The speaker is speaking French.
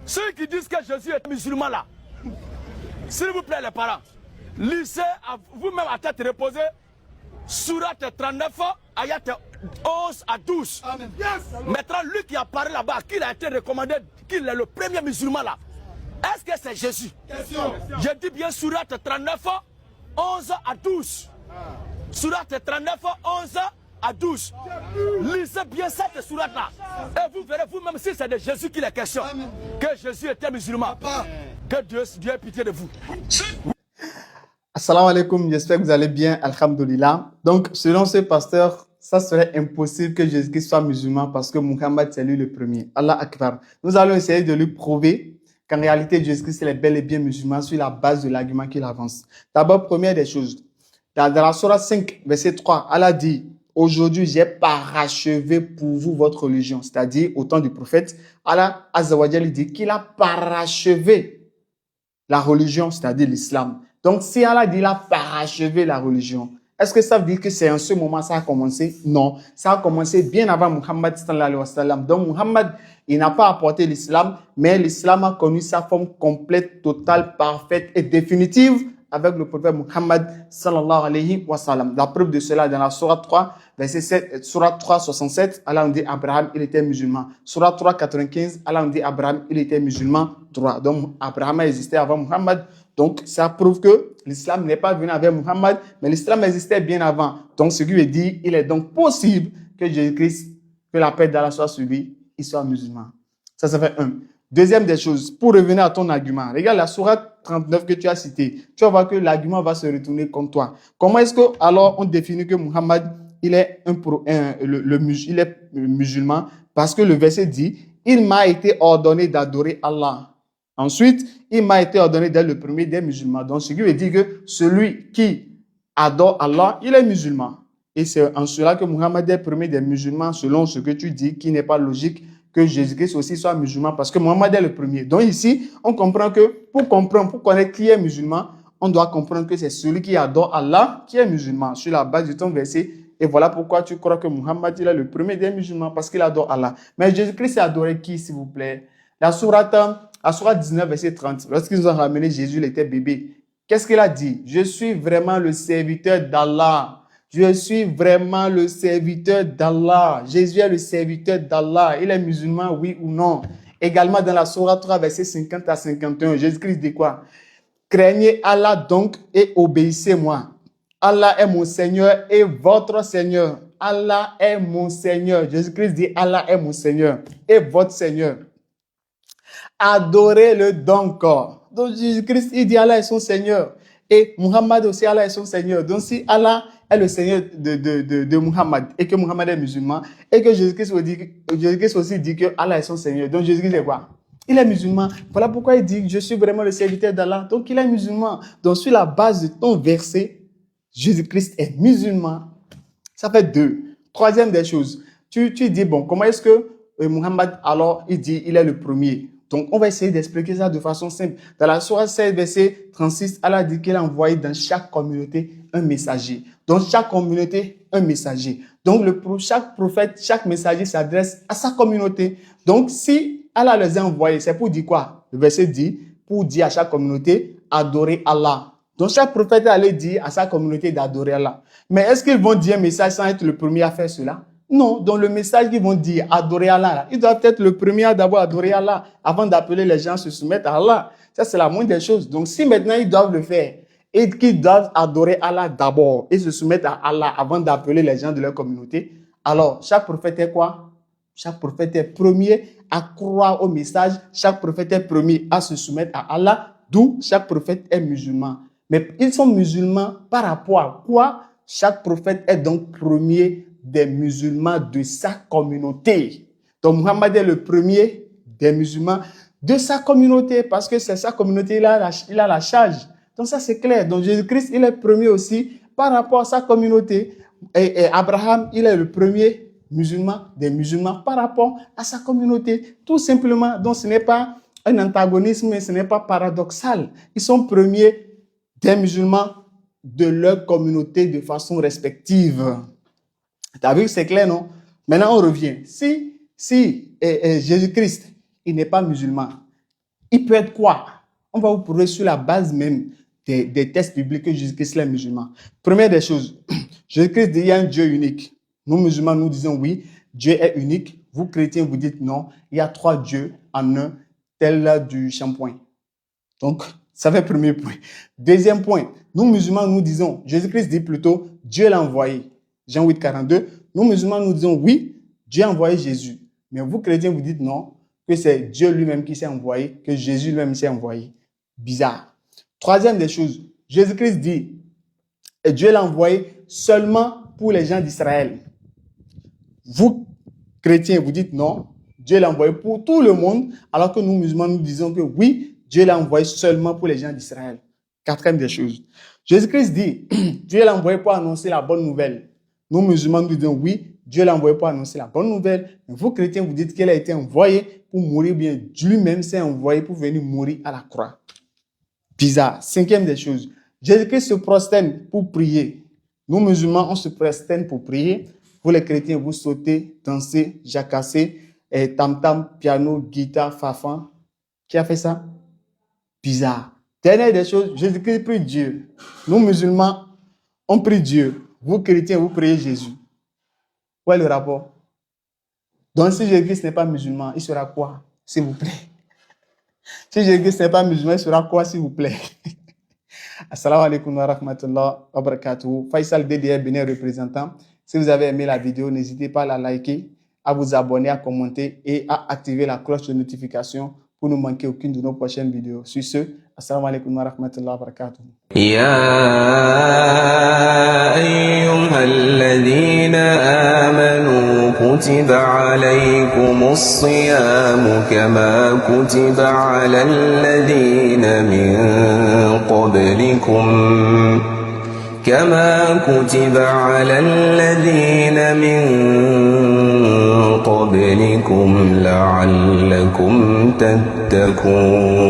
Ceux qui disent que Jésus est musulman là, s'il vous plaît les parents, lisez vous-même à tête reposée, Surat 39, ayat 11 à 12. Amen. Yes. Maintenant, lui qui apparaît là-bas, qu'il a été recommandé, qu'il est le premier musulman là, est-ce que c'est Jésus? Question. Je dis bien Surat 39, 11 à 12. Surat 39, 11 à 12. Lisez bien cette sourate-là. Et vous verrez vous-même si c'est de Jésus qu'il est question. Amen. Que Jésus était musulman. Papa. Que Dieu ait pitié de vous. Assalamu alaikum, j'espère que vous allez bien, alhamdoulilah. Donc, selon ce pasteur, ça serait impossible que Jésus-Christ soit musulman parce que Muhammad, c'est lui le premier. Allah Akbar. Nous allons essayer de lui prouver qu'en réalité, Jésus-Christ est bel et bien musulman sur la base de l'argument qu'il avance. D'abord, première des choses, dans la Sourate 5, verset 3, Allah dit, aujourd'hui, j'ai parachevé pour vous votre religion. C'est-à-dire, au temps du prophète, Allah Azza wa Jalla dit qu'il a parachevé la religion, c'est-à-dire l'islam. Donc, si Allah dit qu'il a parachevé la religion, est-ce que ça veut dire que c'est en ce moment que ça a commencé? Non, ça a commencé bien avant Muhammad sallallahu alayhi wa sallam. Donc, Muhammad, il n'a pas apporté l'islam, mais l'islam a connu sa forme complète, totale, parfaite et définitive avec le prophète Muhammad sallallahu alayhi wa sallam. La preuve de cela dans la Sourate 3, verset 7, Sourate 3, 67, Allah nous dit Abraham, il était musulman. Sourate 3, 95, Allah nous dit Abraham, il était musulman droit. Donc, Abraham a existé avant Muhammad. Donc, ça prouve que l'islam n'est pas venu avec Muhammad, mais l'islam existait bien avant. Donc, ce qui veut dire, il est donc possible que Jésus-Christ, que la paix d'Allah soit sur lui, il soit musulman. Ça fait un. Deuxième des choses, pour revenir à ton argument, regarde la sourate 39 que tu as citée. Tu vas voir que l'argument va se retourner contre toi. Comment est-ce que, alors, on définit que Muhammad, il est il est musulman? Parce que le verset dit, il m'a été ordonné d'adorer Allah. Ensuite, il m'a été ordonné d'être le premier des musulmans. Donc, ce qui veut dire que celui qui adore Allah, il est musulman. Et c'est en cela que Muhammad est le premier des musulmans, selon ce que tu dis, qui n'est pas logique que Jésus-Christ aussi soit musulman, parce que Muhammad est le premier. Donc ici, on comprend que pour connaître qui est musulman, on doit comprendre que c'est celui qui adore Allah qui est musulman, sur la base de ton verset. Et voilà pourquoi tu crois que Muhammad il est le premier des musulmans, parce qu'il adore Allah. Mais Jésus-Christ a adoré qui, s'il vous plaît? La sourate 19, verset 30, lorsqu'ils nous ont ramené Jésus, il était bébé. Qu'est-ce qu'il a dit? Je suis vraiment le serviteur d'Allah. Je suis vraiment le serviteur d'Allah. Jésus est le serviteur d'Allah. Il est musulman, oui ou non? Également dans la sourate 3, verset 50 à 51, Jésus-Christ dit quoi? Craignez Allah donc et obéissez-moi. Allah est mon Seigneur et votre Seigneur. Allah est mon Seigneur. Jésus-Christ dit Allah est mon Seigneur et votre Seigneur. Adorez-le donc. Donc Jésus-Christ, il dit Allah est son Seigneur. Et Muhammad aussi, Allah est son Seigneur. Donc si Allah est le Seigneur de Muhammad et que Muhammad est musulman et que Jésus-Christ aussi dit que Allah est son Seigneur. Donc Jésus-Christ est quoi? Il est musulman. Voilà pourquoi il dit je suis vraiment le serviteur d'Allah. Donc il est musulman. Donc sur la base de ton verset, Jésus-Christ est musulman. Ça fait deux. Troisième des choses. Tu dis bon, comment est-ce que Muhammad alors il dit il est le premier? Donc, on va essayer d'expliquer ça de façon simple. Dans la sourate 16, verset 36, Allah dit qu'il a envoyé dans chaque communauté un messager. Dans chaque communauté, un messager. Donc, chaque prophète, chaque messager s'adresse à sa communauté. Donc, si Allah les a envoyés, c'est pour dire quoi? Le verset dit, pour dire à chaque communauté, adorer Allah. Donc, chaque prophète allait dire à sa communauté d'adorer Allah. Mais est-ce qu'ils vont dire un message sans être le premier à faire cela? Non, dans le message qu'ils vont dire, adorer Allah, ils doivent être le premier à d'abord adorer Allah avant d'appeler les gens à se soumettre à Allah. Ça, c'est la moindre des choses. Donc, si maintenant ils doivent le faire et qu'ils doivent adorer Allah d'abord et se soumettre à Allah avant d'appeler les gens de leur communauté, alors chaque prophète est quoi? Chaque prophète est premier à croire au message, chaque prophète est premier à se soumettre à Allah, d'où chaque prophète est musulman. Mais ils sont musulmans par rapport à quoi? Chaque prophète est donc premier des musulmans de sa communauté. Donc, Muhammad est le premier des musulmans de sa communauté parce que c'est sa communauté, il a la charge. Donc, ça, c'est clair. Donc, Jésus-Christ, il est premier aussi par rapport à sa communauté. Et Abraham, il est le premier musulman des musulmans par rapport à sa communauté. Tout simplement. Donc, ce n'est pas un antagonisme, mais ce n'est pas paradoxal. Ils sont premiers des musulmans de leur communauté de façon respective. Tu as vu que c'est clair, non? Maintenant, on revient. Si Jésus-Christ, il n'est pas musulman, il peut être quoi? On va vous prouver sur la base même des textes bibliques que Jésus-Christ est musulman. Première des choses, Jésus-Christ dit il y a un Dieu unique. Nous musulmans, nous disons oui, Dieu est unique. Vous chrétiens, vous dites non, il y a 3 dieux en un, tel du shampoing. Donc, ça fait premier point. Deuxième point, nous musulmans, nous disons, Jésus-Christ dit plutôt, Dieu l'a envoyé. Jean 8, 42. Nous musulmans, nous disons oui, Dieu a envoyé Jésus. Mais vous chrétiens, vous dites non, que c'est Dieu lui-même qui s'est envoyé, que Jésus lui-même s'est envoyé. Bizarre. Troisième des choses, Jésus-Christ dit, et Dieu l'a envoyé seulement pour les gens d'Israël. Vous, chrétiens, vous dites non, Dieu l'a envoyé pour tout le monde, alors que nous, musulmans, nous disons que oui, Dieu l'a envoyé seulement pour les gens d'Israël. Quatrième des choses. Jésus-Christ dit, Dieu l'a envoyé pour annoncer la bonne nouvelle. Nous, musulmans, nous disons oui, Dieu l'a envoyé pour annoncer la bonne nouvelle. Mais vous, chrétiens, vous dites qu'il a été envoyé pour mourir, bien lui-même s'est envoyé pour venir mourir à la croix. Bizarre. Cinquième des choses. Jésus-Christ se prosterne pour prier. Nous, musulmans, on se prosterne pour prier. Vous, les chrétiens, vous sautez, dansez, jacassez, tam-tam, piano, guitare, fafan. Qui a fait ça? Bizarre. Dernière des choses, Jésus-Christ prie Dieu. Nous, musulmans, on prie Dieu. Vous, chrétiens, vous priez Jésus. Où est le rapport? Donc, si Jésus-Christ n'est pas musulman, il sera quoi, s'il vous plaît? Si Jésus-Christ n'est pas musulman, il sera quoi, s'il vous plaît? Assalamu alaikum wa rahmatullah wa barakatuh. Faisal DDR Bénin représentant. Si vous avez aimé la vidéo, n'hésitez pas à la liker, à vous abonner, à commenter et à activer la cloche de notification pour ne manquer aucune de nos prochaines vidéos. Sur ce, assalamu alaikum wa rahmatullah wa barakatuh. يا أيها الذين آمنوا كتب عليكم الصيام كما كتب على الذين من قبلكم لعلكم تتقون